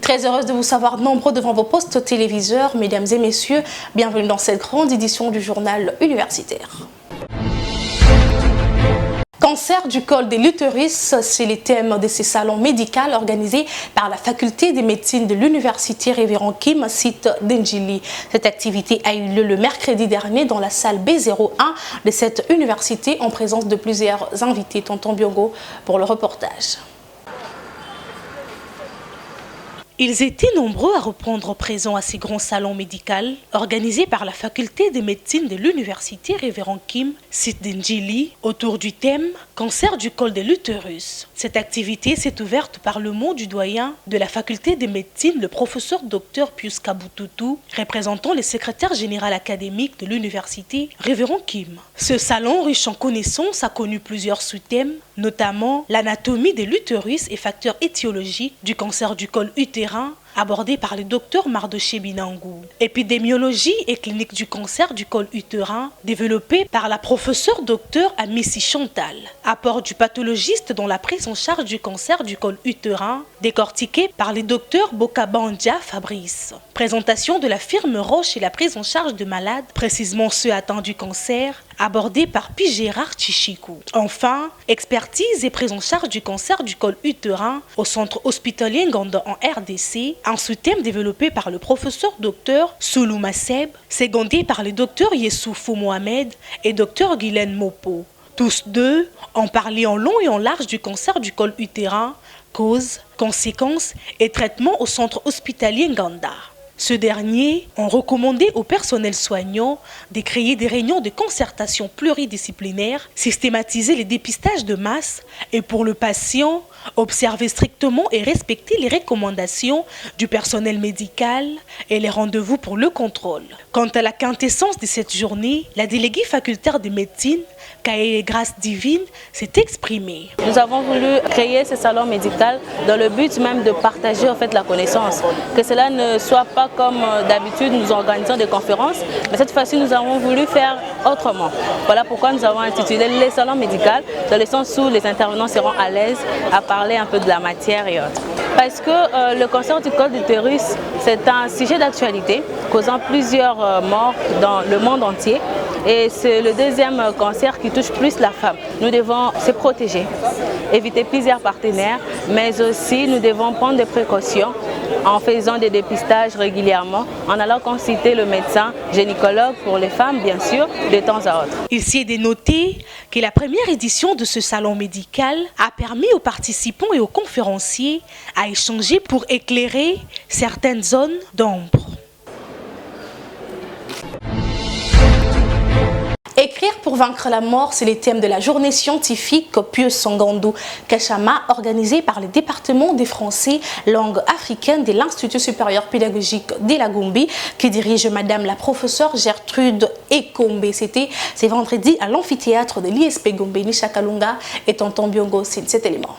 Très heureuse de vous savoir nombreux devant vos postes téléviseurs. Mesdames et messieurs, bienvenue dans cette grande édition du journal universitaire. Cancer du col de l'utérus, c'est le thème de ces salons médicaux organisés par la faculté de médecine de l'université Révérend Kim, site d'Ndjili. Cette activité a eu lieu le mercredi dernier dans la salle B01 de cette université en présence de plusieurs invités. Tonton Biongo pour le reportage. Ils étaient nombreux à reprendre présent à ces grands salons médicaux organisés par la faculté de médecine de l'université Révérend Kim, site d'Ndjili, autour du thème « Cancer du col de l'utérus ». Cette activité s'est ouverte par le mot du doyen de la faculté de médecine, le professeur Dr Pius Kabututu, représentant le secrétaire général académique de l'université Révérend Kim. Ce salon, riche en connaissances, a connu plusieurs sous-thèmes, notamment l'anatomie de l'utérus et facteurs étiologiques du cancer du col utérin, abordé par le docteur Mardoché Binangou. Épidémiologie et clinique du cancer du col utérin, développée par la professeure docteur Amissi Chantal. Apport du pathologiste dans la prise en charge du cancer du col utérin, décortiqué par le docteur Bokabandia Fabrice. Présentation de la firme Roche et la prise en charge de malades, précisément ceux atteints du cancer, abordé par Pi Gérard Chichikou. Enfin, expertise et prise en charge du cancer du col utérin au centre hospitalier Nganda en RDC, un sous-thème développé par le professeur docteur Soulou Masseb, secondé par le docteur Yessoufou Mohamed et docteur Guylaine Mopo. Tous deux ont parlé en long et en large du cancer du col utérin, causes, conséquences et traitements au centre hospitalier Nganda. Ce dernier ont recommandé au personnel soignant de créer des réunions de concertation pluridisciplinaires, systématiser les dépistages de masse et pour le patient, observer strictement et respecter les recommandations du personnel médical et les rendez-vous pour le contrôle. Quant à la quintessence de cette journée, la déléguée facultaire de médecine, Kaye Grâce Divine, s'est exprimée. Nous avons voulu créer ce salon médical dans le but même de partager en fait la connaissance. Que cela ne soit pas comme d'habitude nous organisons des conférences, mais cette fois-ci nous avons voulu faire autrement. Voilà pourquoi nous avons intitulé les salons médicaux, dans le sens où les intervenants seront à l'aise à parler un peu de la matière et autres. Parce que le cancer du col d'utérus, c'est un sujet d'actualité causant plusieurs morts dans le monde entier. Et c'est le deuxième cancer qui touche plus la femme. Nous devons se protéger, éviter plusieurs partenaires, mais aussi nous devons prendre des précautions en faisant des dépistages régulièrement, en allant consulter le médecin gynécologue pour les femmes, bien sûr, de temps à autre. Il s'y est dénoté que la première édition de ce salon médical a permis aux participants et aux conférenciers à échanger pour éclairer certaines zones d'ombre. Écrire pour vaincre la mort, c'est le thème de la journée scientifique Pius Sangandou Kachama, organisée par le département des Français langue africaine de l'Institut supérieur pédagogique de la Gombe, qui dirige Madame la professeure Gertrude Ekombe. C'est vendredi à l'amphithéâtre de l'ISP Gombe. Nisha Kalunga et Tonton Biongo signent cet élément.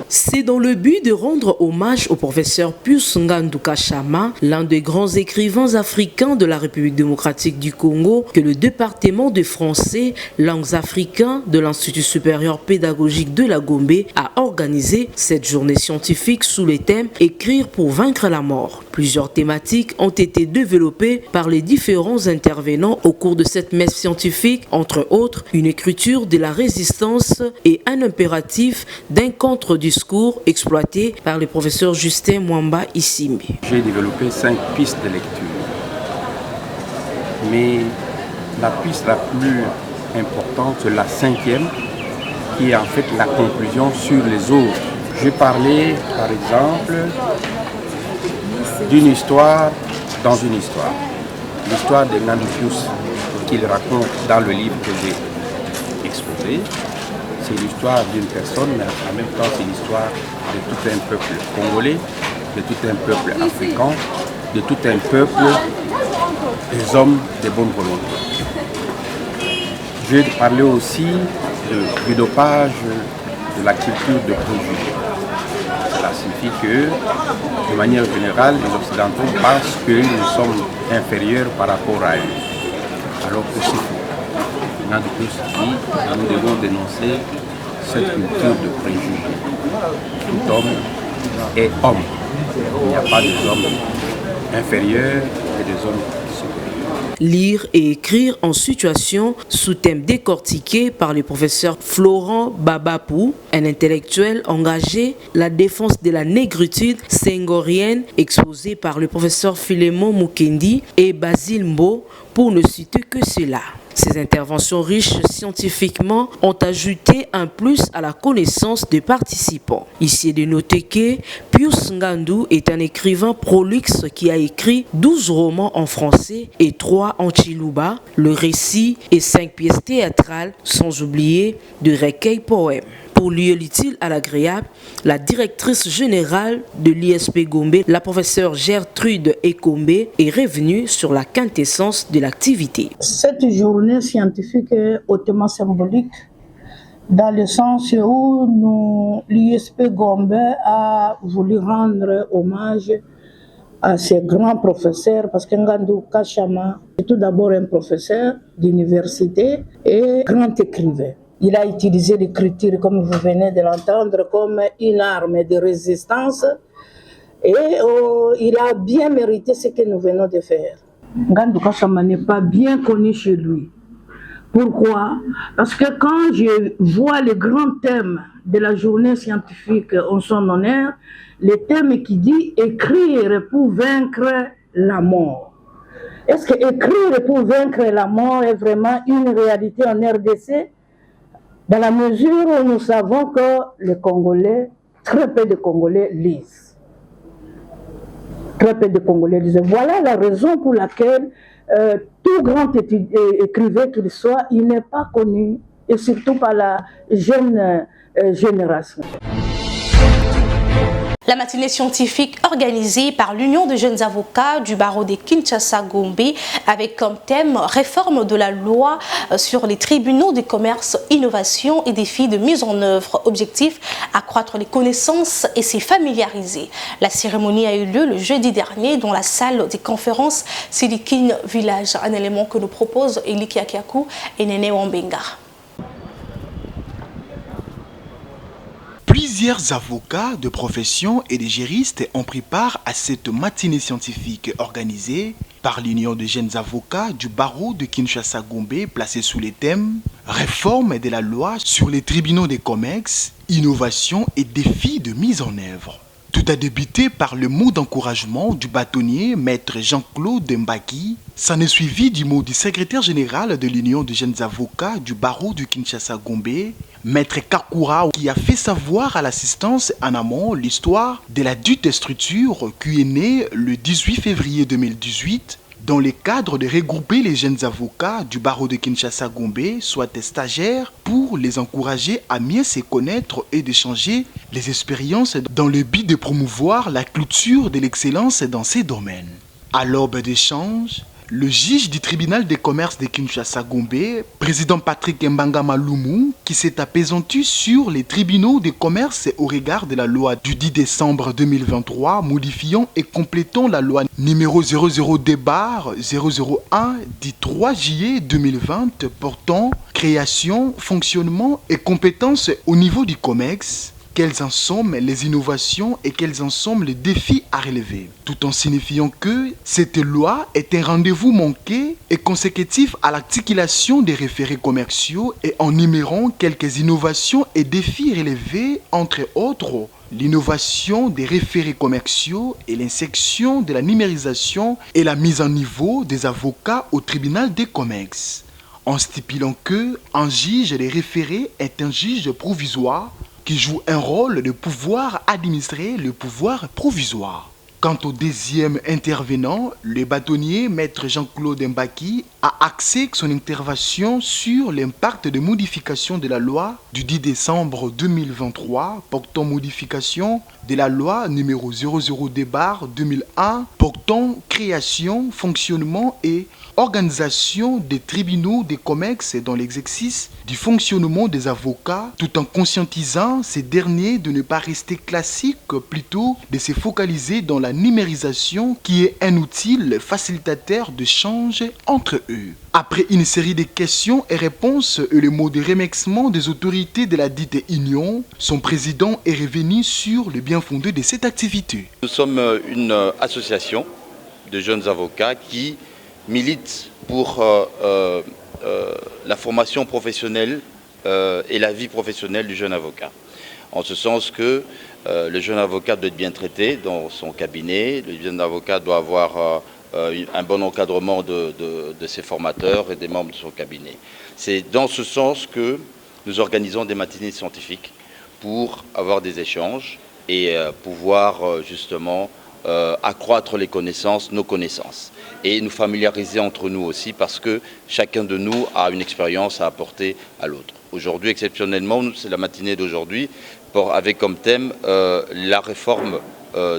C'est dans le but de rendre hommage au professeur Pius Ngandu Kachama, l'un des grands écrivains africains de la République démocratique du Congo, que le département de français, langues africaines de l'Institut supérieur pédagogique de la Gombe a organisé cette journée scientifique sous le thème « Écrire pour vaincre la mort ». Plusieurs thématiques ont été développées par les différents intervenants au cours de cette messe scientifique, entre autres une écriture de la résistance et un impératif d'un contre-discours exploité par le professeur Justin Mwamba Issimbe. J'ai développé 5 pistes de lecture, mais la piste la plus importante, c'est la 5e, qui est en fait la conclusion sur les autres. J'ai parlé, par exemple, d'une histoire dans une histoire. L'histoire de Ngandu Pius qu'il raconte dans le livre que j'ai exposé. C'est l'histoire d'une personne, mais en même temps c'est l'histoire de tout un peuple congolais, de tout un peuple africain, de tout un peuple des hommes de bonne volonté. J'ai parlé aussi du dopage de la culture de préjugés. Cela signifie que, de manière générale, les Occidentaux pensent que nous sommes inférieurs par rapport à eux, alors que c'est faux. Ngandu Pius dit que nous devons dénoncer cette culture de préjugés. Tout homme est homme. Il n'y a pas des hommes inférieurs et des hommes supérieurs. Lire et écrire en situation, sous-thème décortiqué par le professeur Florent Babapou, un intellectuel engagé, la défense de la négritude senghorienne, exposé par le professeur Philémon Mukendi et Basile Mbo, pour ne citer que cela. Ces interventions riches scientifiquement ont ajouté un plus à la connaissance des participants. Ici est de noter que Pius Ngandu est un écrivain prolixe qui a écrit 12 romans en français et 3 en Chiluba, le récit et 5 pièces théâtrales, sans oublier de recueils poèmes. Pour lier l'utile à l'agréable, la directrice générale de l'ISP Gombe, la professeure Gertrude Ekombe, est revenue sur la quintessence de l'activité. Cette journée scientifique est hautement symbolique dans le sens où l'ISP Gombe a voulu rendre hommage à ces grands professeurs, parce que Ngandu Kachama est tout d'abord un professeur d'université et grand écrivain. Il a utilisé l'écriture, comme vous venez de l'entendre, comme une arme de résistance et il a bien mérité ce que nous venons de faire. Ngandu Kachama n'est pas bien connu chez lui. Pourquoi? Parce que quand je vois les grands thèmes de la journée scientifique en son honneur, le thème qui dit « Écrire pour vaincre la mort ». Est-ce que écrire pour vaincre la mort est vraiment une réalité en RDC? Dans la mesure où nous savons que les Congolais, très peu de Congolais lisent. Très peu de Congolais lisent. Voilà la raison pour laquelle tout grand écrivain qu'il soit, il n'est pas connu, et surtout par la jeune génération. La matinée scientifique organisée par l'Union de jeunes avocats du barreau de Kinshasa-Gombe avec comme thème réforme de la loi sur les tribunaux de commerce, innovation et défis de mise en œuvre. Objectif, accroître les connaissances et s'y familiariser. La cérémonie a eu lieu le jeudi dernier dans la salle des conférences Silikine Village, un élément que nous propose Eliki Akiakou et Nene Wambenga. Plusieurs avocats de profession et des juristes ont pris part à cette matinée scientifique organisée par l'Union des jeunes avocats du barreau de Kinshasa-Gombe, placée sous les thèmes « Réforme de la loi sur les tribunaux des commerces, innovation et défis de mise en œuvre ». Tout a débuté par le mot d'encouragement du bâtonnier maître Jean-Claude Mbaki. S'en est suivi du mot du secrétaire général de l'Union des jeunes avocats du barreau du Kinshasa-Gombe, maître Kakura, qui a fait savoir à l'assistance en amont l'histoire de la dite structure qui est née le 18 février 2018 dans le cadre de regrouper les jeunes avocats du barreau de Kinshasa-Gombe, soit des stagiaires, pour les encourager à mieux se connaître et d'échanger les expériences dans le but de promouvoir la culture de l'excellence dans ces domaines. À l'aube d'échanges, le juge du tribunal des commerces de Kinshasa-Gombe, président Patrick Mbanga Malumu, qui s'est apaisanti sur les tribunaux des commerces au regard de la loi du 10 décembre 2023, modifiant et complétant la loi numéro 00D/001 du 3 juillet 2020 portant création, fonctionnement et compétences au niveau du commerce. Quelles en sont les innovations et quels en sont les défis à relever, tout en signifiant que cette loi est un rendez-vous manqué et consécutif à l'articulation des référés commerciaux et en numérant quelques innovations et défis relevés, entre autres l'innovation des référés commerciaux et l'insection de la numérisation et la mise en niveau des avocats au tribunal des commerces, en stipulant que un juge des référés est un juge provisoire qui joue un rôle de pouvoir administrer le pouvoir provisoire. Quant au deuxième intervenant, le bâtonnier maître Jean-Claude Mbaki a axé son intervention sur l'impact de modification de la loi du 10 décembre 2023 portant modification de la loi numéro 00D/2001 portant création, fonctionnement et organisation des tribunaux des commerces dans l'exercice du fonctionnement des avocats, tout en conscientisant ces derniers de ne pas rester classiques, plutôt de se focaliser dans la numérisation qui est un outil facilitateur d'échange entre eux. Après une série de questions et réponses et le mot de remerciement des autorités de la dite union, son président est revenu sur le bien fondé de cette activité. Nous sommes une association de jeunes avocats qui milite pour la formation professionnelle et la vie professionnelle du jeune avocat. En ce sens que le jeune avocat doit être bien traité dans son cabinet, le jeune avocat doit avoir un bon encadrement de ses formateurs et des membres de son cabinet. C'est dans ce sens que nous organisons des matinées scientifiques pour avoir des échanges et pouvoir justement accroître les connaissances, nos connaissances, et nous familiariser entre nous aussi parce que chacun de nous a une expérience à apporter à l'autre. Aujourd'hui, exceptionnellement, c'est la matinée d'aujourd'hui avec comme thème la réforme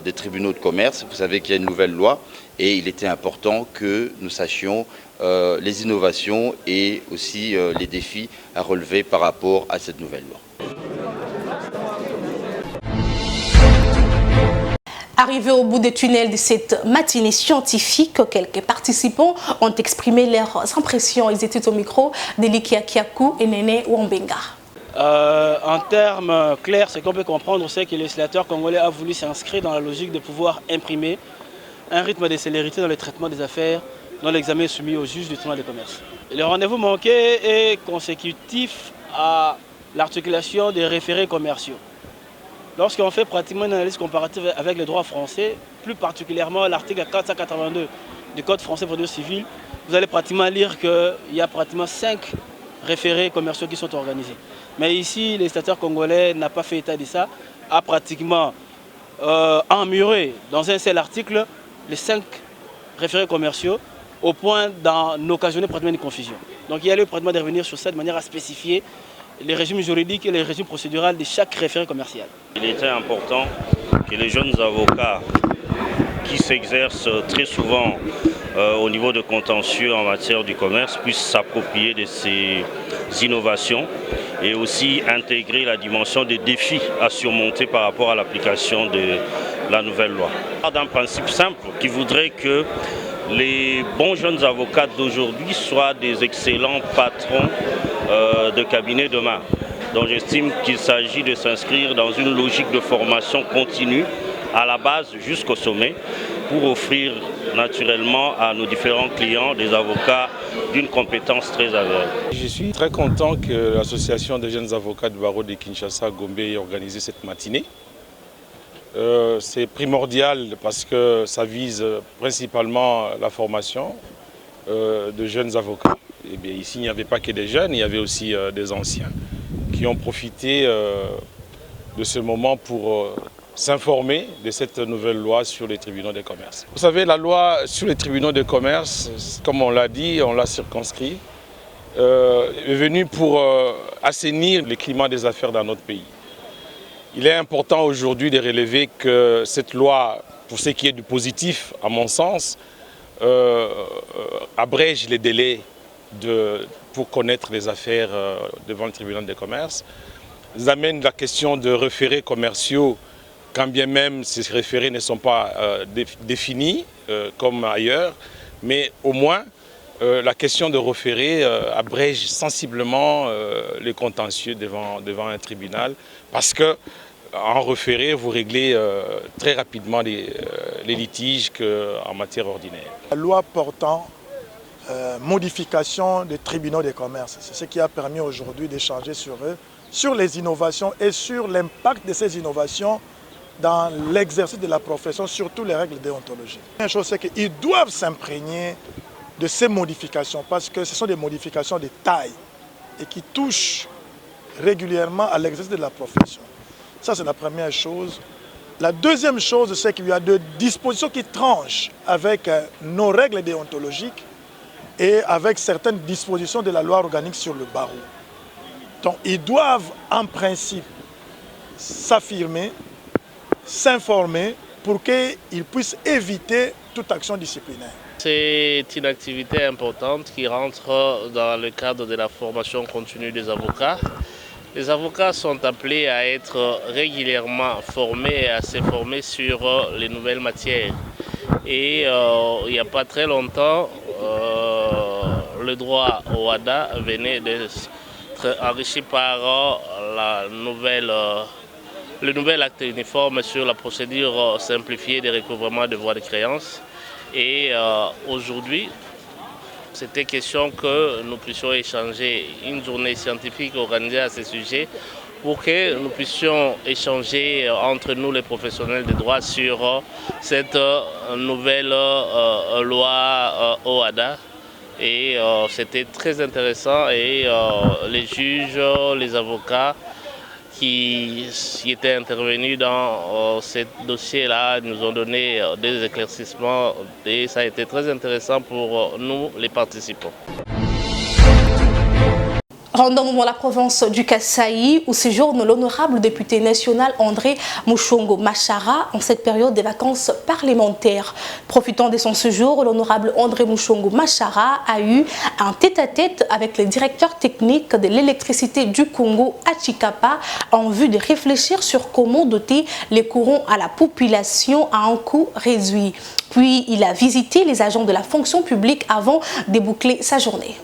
des tribunaux de commerce. Vous savez qu'il y a une nouvelle loi et il était important que nous sachions les innovations et aussi les défis à relever par rapport à cette nouvelle loi. Arrivés au bout des tunnels de cette matinée scientifique, quelques participants ont exprimé leurs impressions. Ils étaient au micro d'Elikia Kiakou et Néné Wambenga. En termes clairs, ce qu'on peut comprendre, c'est que le législateur congolais a voulu s'inscrire dans la logique de pouvoir imprimer un rythme de célérité dans le traitement des affaires, dans l'examen soumis au juge du tribunal de commerce. Le rendez-vous manqué est consécutif à l'articulation des référés commerciaux. Lorsqu'on fait pratiquement une analyse comparative avec le droit français, plus particulièrement l'article 482 du Code français de procédure civile, vous allez pratiquement lire qu'il y a pratiquement 5 référés commerciaux qui sont organisés. Mais ici, le législateur congolais n'a pas fait état de ça, a pratiquement emmuré dans un seul article les 5 référés commerciaux au point d'en occasionner pratiquement une confusion. Donc il y a lieu pratiquement de revenir sur ça de manière à spécifier les régimes juridiques et les régimes procéduraux de chaque référé commercial. Il était important que les jeunes avocats qui s'exercent très souvent au niveau de contentieux en matière du commerce puissent s'approprier de ces innovations et aussi intégrer la dimension des défis à surmonter par rapport à l'application de la nouvelle loi. D'un principe simple qui voudrait que les bons jeunes avocats d'aujourd'hui soient des excellents patrons de cabinet demain. Donc j'estime qu'il s'agit de s'inscrire dans une logique de formation continue à la base jusqu'au sommet pour offrir naturellement à nos différents clients des avocats d'une compétence très avérée. Je suis très content que l'association des jeunes avocats du barreau de Kinshasa-Gombe ait organisé cette matinée. C'est primordial parce que ça vise principalement la formation de jeunes avocats. Et bien, ici, il n'y avait pas que des jeunes, il y avait aussi des anciens qui ont profité de ce moment pour s'informer de cette nouvelle loi sur les tribunaux de commerce. Vous savez, la loi sur les tribunaux de commerce, comme on l'a dit, on l'a circonscrit, est venue pour assainir le climat des affaires dans notre pays. Il est important aujourd'hui de relever que cette loi, pour ce qui est du positif, à mon sens, abrège les délais pour connaître les affaires devant le tribunal de commerce. Ils amènent la question de référés commerciaux, quand bien même ces référés ne sont pas définis comme ailleurs, mais au moins la question de référés abrège sensiblement les contentieux devant un tribunal, parce que en référé, vous réglez très rapidement les litiges qu'en matière ordinaire. La loi portant modification des tribunaux de commerce, c'est ce qui a permis aujourd'hui d'échanger sur eux, sur les innovations et sur l'impact de ces innovations dans l'exercice de la profession, surtout les règles déontologiques. Une chose, c'est qu'ils doivent s'imprégner de ces modifications parce que ce sont des modifications de taille et qui touchent régulièrement à l'exercice de la profession. Ça, c'est la première chose. La deuxième chose, c'est qu'il y a des dispositions qui tranchent avec nos règles déontologiques et avec certaines dispositions de la loi organique sur le barreau. Donc, ils doivent, en principe, s'affirmer, s'informer pour qu'ils puissent éviter toute action disciplinaire. c'est une activité importante qui rentre dans le cadre de la formation continue des avocats. Les avocats sont appelés à être régulièrement formés et à se former sur les nouvelles matières. Et il n'y a pas très longtemps, le droit au WADA venait d'être enrichi par le nouvel acte uniforme sur la procédure simplifiée de recouvrement de voies de créances. Et aujourd'hui, c'était question que nous puissions échanger une journée scientifique organisée à ce sujet pour que nous puissions échanger entre nous les professionnels de droit sur cette nouvelle loi OHADA. Et c'était très intéressant et les juges, les avocats qui étaient intervenus dans ce dossier-là nous ont donné des éclaircissements et ça a été très intéressant pour nous, les participants. Rendons-nous dans la province du Kasaï où séjourne l'honorable député national André Mushongo Machara en cette période des vacances parlementaires. Profitant de son séjour, l'honorable André Mushongo Machara a eu un tête-à-tête avec le directeur technique de l'électricité du Congo à Chikapa en vue de réfléchir sur comment doter les courants à la population à un coût réduit. Puis il a visité les agents de la fonction publique avant de boucler sa journée.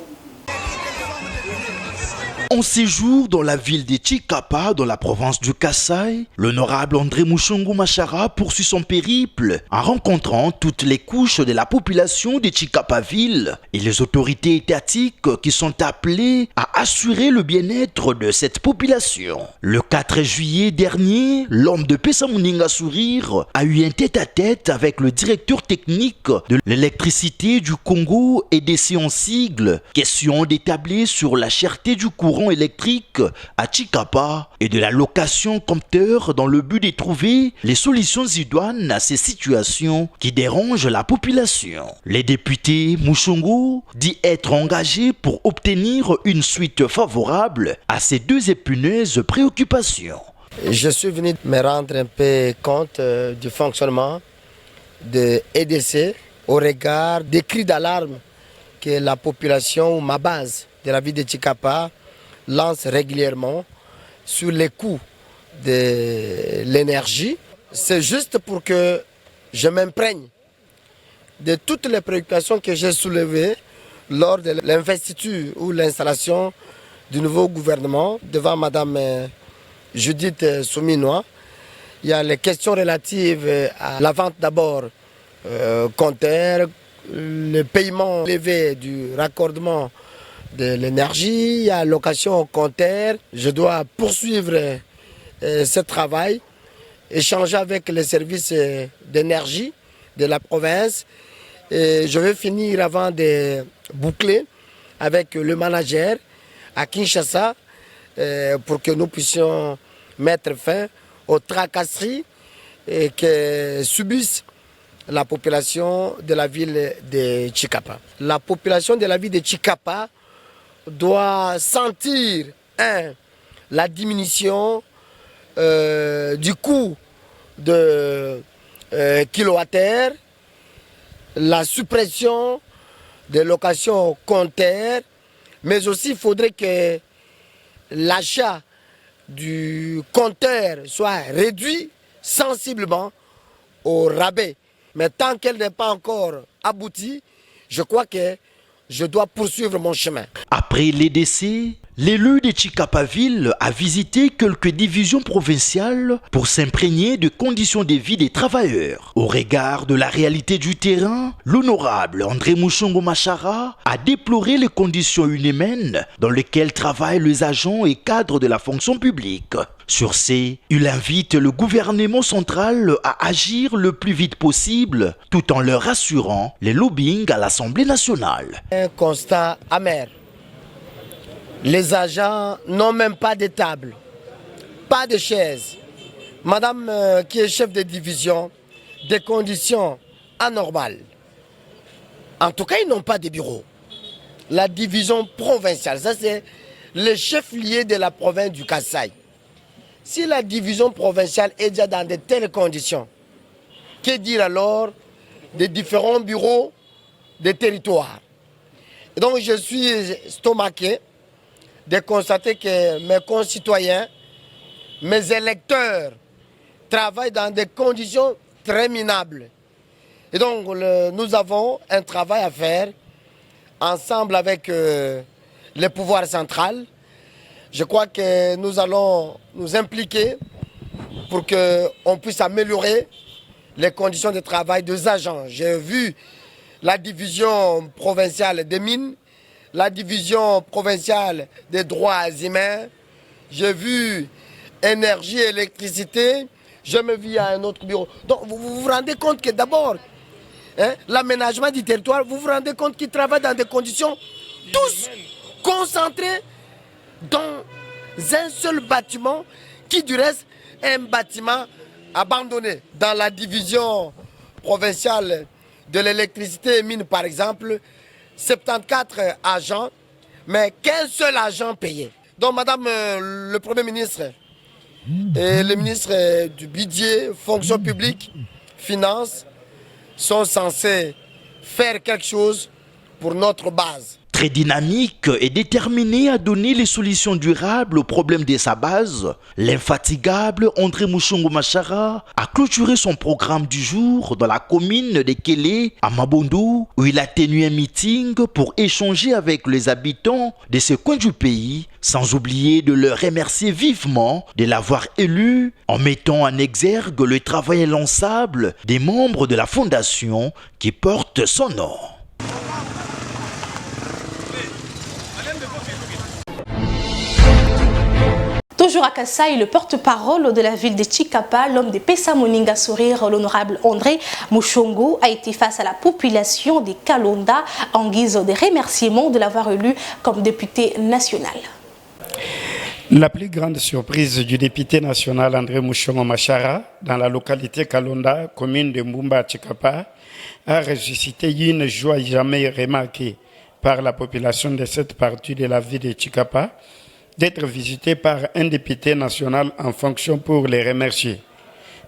En séjour dans la ville de Chikapa, dans la province du Kasaï, l'honorable André Mushongo Machara poursuit son périple en rencontrant toutes les couches de la population de Chikapa-ville et les autorités étatiques qui sont appelées à assurer le bien-être de cette population. Le 4 juillet dernier, l'homme de Pesamuninga Sourire a eu un tête-à-tête avec le directeur technique de l'électricité du Congo et des séances sigles, question d'établir sur la cherté du courant électrique à Chikapa et de la location compteur dans le but de trouver les solutions idoines à ces situations qui dérangent la population. Les députés Mushongo dit être engagés pour obtenir une suite favorable à ces deux épineuses préoccupations. Je suis venu me rendre un peu compte du fonctionnement de EDC au regard des cris d'alarme que la population ou ma base de la ville de Chikapa lance régulièrement sur les coûts de l'énergie. C'est juste pour que je m'imprègne de toutes les préoccupations que j'ai soulevées lors de l'investiture ou l'installation du nouveau gouvernement devant Mme Judith Souminois. Il y a les questions relatives à la vente d'abord compteur, le paiement élevé du raccordement de l'énergie, il y a location au compteur. Je dois poursuivre ce travail, échanger avec les services d'énergie de la province. Et je vais finir avant de boucler avec le manager à Kinshasa pour que nous puissions mettre fin aux tracasseries que subissent la population de la ville de Chikapa. La population de la ville de Chikapa doit sentir la diminution du coût de kilowattheure, la suppression des locations compteurs, mais aussi il faudrait que l'achat du compteur soit réduit sensiblement au rabais. Mais tant qu'elle n'est pas encore aboutie, je crois que je dois poursuivre mon chemin. Après les décès, l'élu de Chikapa-ville a visité quelques divisions provinciales pour s'imprégner de conditions de vie des travailleurs. Au regard de la réalité du terrain, l'honorable André Mushongo Machara a déploré les conditions inhumaines dans lesquelles travaillent les agents et cadres de la fonction publique. Sur ce, il invite le gouvernement central à agir le plus vite possible tout en leur assurant les lobbying à l'Assemblée nationale. Un constat amer. Les agents n'ont même pas de table, pas de chaise. Madame qui est chef de division, des conditions anormales. En tout cas, ils n'ont pas de bureau. La division provinciale, ça c'est le chef-lieu de la province du Kasaï. Si la division provinciale est déjà dans de telles conditions, que dire alors des différents bureaux des territoires. Et donc je suis stomaqué de constater que mes concitoyens, mes électeurs travaillent dans des conditions très minables. Et donc nous avons un travail à faire ensemble avec les pouvoirs centraux. Je crois que nous allons nous impliquer pour qu'on puisse améliorer les conditions de travail des agents. J'ai vu la division provinciale des mines, la division provinciale des droits humains, j'ai vu énergie, électricité, je me vis à un autre bureau. Donc vous vous rendez compte que d'abord, l'aménagement du territoire, vous vous rendez compte qu'ils travaillent dans des conditions tous concentrés dans un seul bâtiment qui du reste est un bâtiment abandonné. Dans la division provinciale de l'électricité et mine par exemple, 74 agents, mais qu'un seul agent payé. Donc madame le Premier ministre et le ministre du budget, fonction publique, finances, sont censés faire quelque chose pour notre base. Très dynamique et déterminé à donner les solutions durables aux problèmes de sa base, l'infatigable André Mushongo Machara a clôturé son programme du jour dans la commune de Kélé, à Mabondo, où il a tenu un meeting pour échanger avec les habitants de ce coin du pays, sans oublier de leur remercier vivement de l'avoir élu, en mettant en exergue le travail inlassable des membres de la fondation qui porte son nom. Toujours à Kasaï, le porte-parole de la ville de Chikapa, l'homme de Pesa Moninga Sourire, l'honorable André Mushongo, a été face à la population des Kalonda en guise de remerciement de l'avoir élu comme député national. La plus grande surprise du député national André Mushongo Machara dans la localité Kalonda, commune de Mbumba Chikapa, a ressuscité une joie jamais remarquée par la population de cette partie de la ville de Chikapa, d'être visité par un député national en fonction pour les remercier.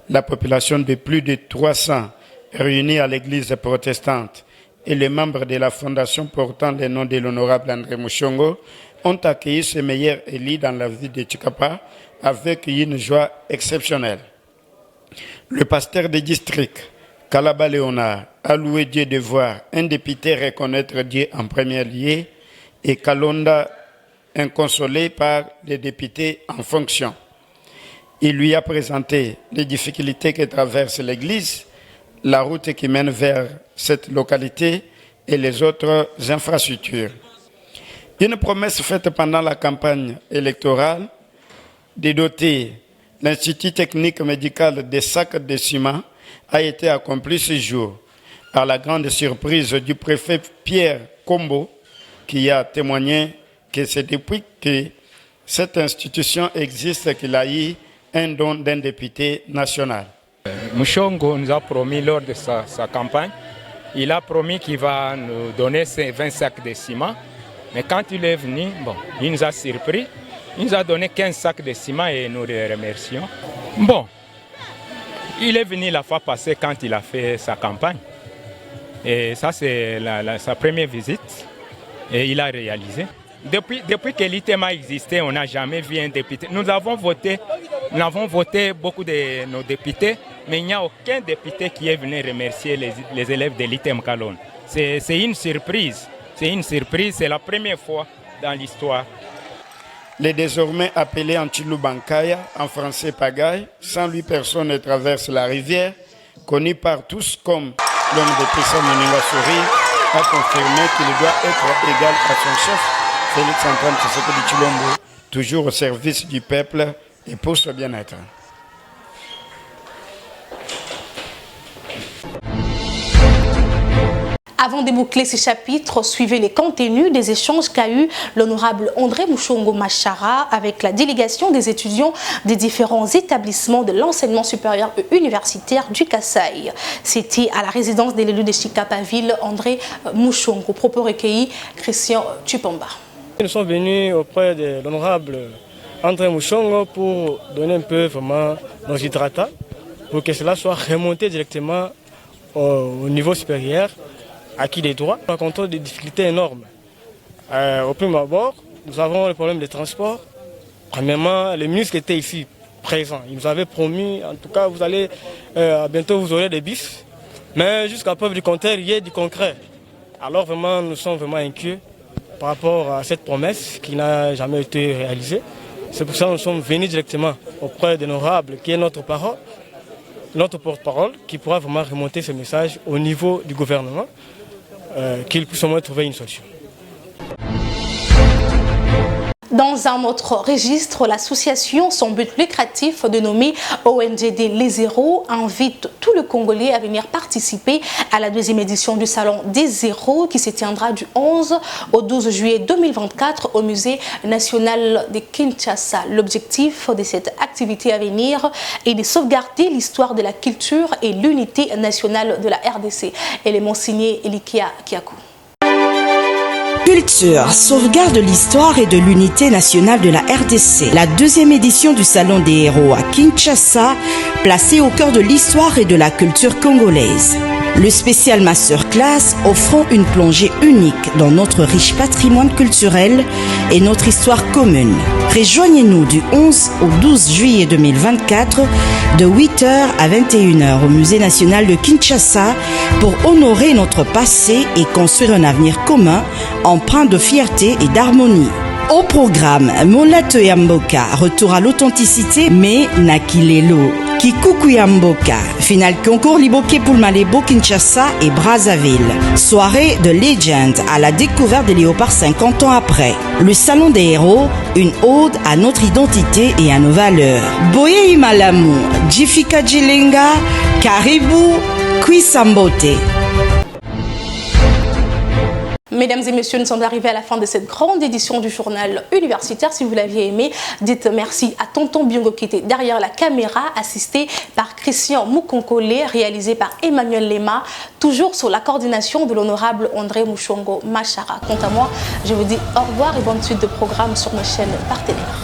La population de plus de 300 réunis à l'église protestante et les membres de la fondation portant le nom de l'honorable André Mushongo ont accueilli ce meilleur élu dans la ville de Chikapa avec une joie exceptionnelle. Le pasteur du district, Kalaba Léonard, a loué Dieu de voir un député reconnaître Dieu en premier lieu et Kalonda inconsolé par les députés en fonction. Il lui a présenté les difficultés que traverse l'Église, la route qui mène vers cette localité et les autres infrastructures. Une promesse faite pendant la campagne électorale de doter l'Institut technique médical des sacs de ciment a été accomplie ce jour, à la grande surprise du préfet Pierre Combo, qui a témoigné que c'est depuis que cette institution existe qu'il a eu un don d'un député national. Mushongo nous a promis lors de sa campagne, il a promis qu'il va nous donner ces 20 sacs de ciment. Mais quand il est venu, il nous a surpris. Il nous a donné 15 sacs de ciment et nous le remercions. Il est venu la fois passée quand il a fait sa campagne. Et ça, c'est sa première visite. Et il a réalisé. Depuis que l'ITEM a existé, on n'a jamais vu un député. Nous avons voté beaucoup de nos députés, mais il n'y a aucun député qui est venu remercier les élèves de l'ITEM Kalonda. C'est une surprise. C'est une surprise, c'est la première fois dans l'histoire. Les désormais appelé Antilou Bankaya, en français Pagaille, sans lui personne ne traverse la rivière, connu par tous comme l'homme de Pesa Moninga Sourire, a confirmé qu'il doit être égal à son chef, Félix Antoine Tshisekedi Tshilombo, toujours au service du peuple et pour son bien-être. Avant de boucler ce chapitre, suivez les contenus des échanges qu'a eu l'honorable André Mushongo Machara avec la délégation des étudiants des différents établissements de l'enseignement supérieur et universitaire du Kasaï. C'était à la résidence de l'élu de Chikapa-Ville, André Mushongo. Propos recueillis, Christian Tupamba. Nous sommes venus auprès de l'honorable André Mushongo pour donner un peu vraiment nos hydratats, pour que cela soit remonté directement au niveau supérieur acquis des droits. Nous rencontrons des difficultés énormes. Au premier abord, nous avons le problème des transports. Premièrement, le ministre était ici, présent. Il nous avait promis, en tout cas, vous allez, bientôt vous aurez des bus. Mais jusqu'à preuve du contraire, il y a du concret. Alors vraiment, nous sommes vraiment inquiets par rapport à cette promesse qui n'a jamais été réalisée. C'est pour ça que nous sommes venus directement auprès de l'honorable, qui est notre parole, notre porte-parole, qui pourra vraiment remonter ce message au niveau du gouvernement, qu'il puisse au moins trouver une solution. Dans un autre registre, l'association sans but lucratif dénommée ONGD Les Zéros invite tous les Congolais à venir participer à la deuxième édition du Salon des Zéros qui se tiendra du 11 au 12 juillet 2024 au Musée national de Kinshasa. L'objectif de cette activité à venir est de sauvegarder l'histoire de la culture et l'unité nationale de la RDC. Élément signé Elikia Kiakou. Culture, sauvegarde de l'histoire et de l'unité nationale de la RDC. La deuxième édition du Salon des Héros à Kinshasa, placée au cœur de l'histoire et de la culture congolaise. Le spécial Masterclass offrant une plongée unique dans notre riche patrimoine culturel et notre histoire commune. Rejoignez-nous du 11 au 12 juillet 2024 de 8h à 21h au Musée national de Kinshasa pour honorer notre passé et construire un avenir commun empreint de fierté et d'harmonie. Au programme, Molato Yamboka, retour à l'authenticité, mais Nakilelo. Kikuku Yamboka, finale concours Liboke Pulmalebo, Kinshasa et Brazzaville. Soirée de Legend à la découverte des léopards 50 ans après. Le Salon des Héros, une ode à notre identité et à nos valeurs. Boye Imalamu, Jifika Jilenga, Karibu, Kwisambote. Mesdames et messieurs, nous sommes arrivés à la fin de cette grande édition du journal universitaire. Si vous l'aviez aimé, dites merci à Tonton Biongo qui était derrière la caméra, assisté par Christian Mukonkole, réalisé par Emmanuel Lema, toujours sous la coordination de l'honorable André Mushongo Machara. Quant à moi, je vous dis au revoir et bonne suite de programmes sur nos chaînes partenaires.